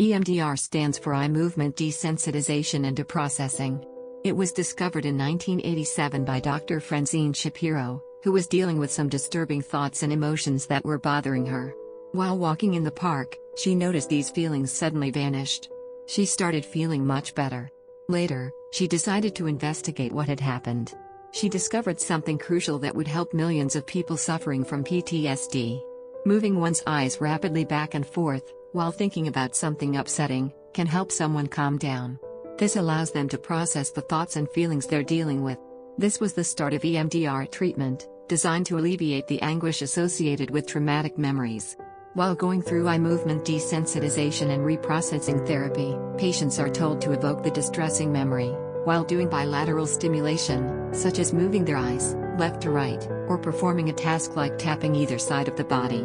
EMDR stands for Eye Movement Desensitization and Deprocessing. It was discovered in 1987 by Dr. Francine Shapiro, who was dealing with some disturbing thoughts and emotions that were bothering her. While walking in the park, she noticed these feelings suddenly vanished. She started feeling much better. Later, she decided to investigate what had happened. She discovered something crucial that would help millions of people suffering from PTSD. Moving one's eyes rapidly back and forth, while thinking about something upsetting, can help someone calm down. This allows them to process the thoughts and feelings they're dealing with. This was the start of EMDR treatment, designed to alleviate the anguish associated with traumatic memories. While going through eye movement desensitization and reprocessing therapy, patients are told to evoke the distressing memory, while doing bilateral stimulation, such as moving their eyes, left to right, or performing a task like tapping either side of the body.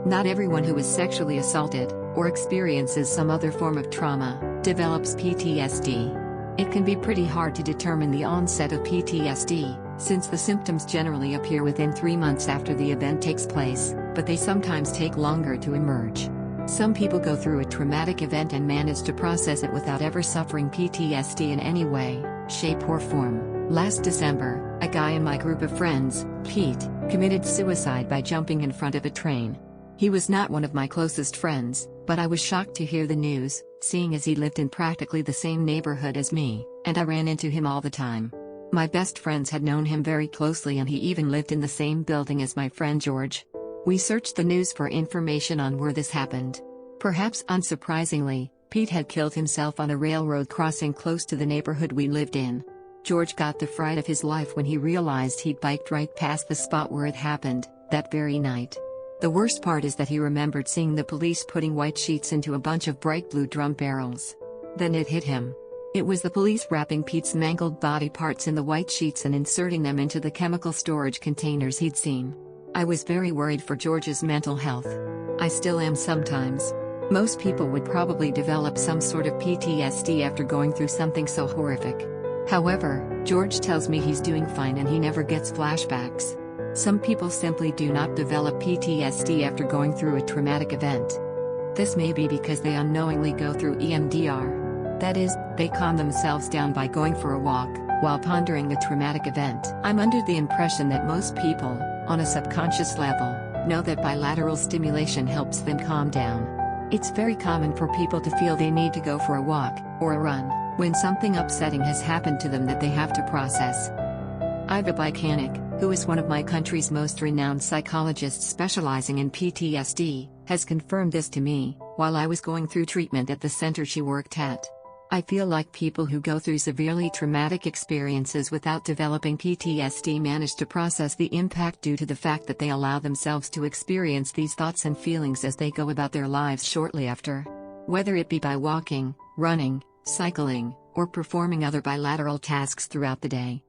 Not everyone who is sexually assaulted, or experiences some other form of trauma, develops PTSD. It can be pretty hard to determine the onset of PTSD, since the symptoms generally appear within 3 months after the event takes place, but they sometimes take longer to emerge. Some people go through a traumatic event and manage to process it without ever suffering PTSD in any way, shape or form. Last December, a guy in my group of friends, Pete, committed suicide by jumping in front of a train. He was not one of my closest friends, but I was shocked to hear the news, seeing as he lived in practically the same neighborhood as me, and I ran into him all the time. My best friends had known him very closely, and he even lived in the same building as my friend George. We searched the news for information on where this happened. Perhaps unsurprisingly, Pete had killed himself on a railroad crossing close to the neighborhood we lived in. George got the fright of his life when he realized he'd biked right past the spot where it happened, that very night. The worst part is that he remembered seeing the police putting white sheets into a bunch of bright blue drum barrels. Then it hit him. It was the police wrapping Pete's mangled body parts in the white sheets and inserting them into the chemical storage containers he'd seen. I was very worried for George's mental health. I still am sometimes. Most people would probably develop some sort of PTSD after going through something so horrific. However, George tells me he's doing fine and he never gets flashbacks. Some people simply do not develop PTSD after going through a traumatic event. This may be because they unknowingly go through EMDR. That is, they calm themselves down by going for a walk, while pondering a traumatic event. I'm under the impression that most people, on a subconscious level, know that bilateral stimulation helps them calm down. It's very common for people to feel they need to go for a walk, or a run, when something upsetting has happened to them that they have to process. Iva Bikanik, who is one of my country's most renowned psychologists specializing in PTSD, has confirmed this to me, while I was going through treatment at the center she worked at. I feel like people who go through severely traumatic experiences without developing PTSD manage to process the impact due to the fact that they allow themselves to experience these thoughts and feelings as they go about their lives shortly after. Whether it be by walking, running, cycling, or performing other bilateral tasks throughout the day.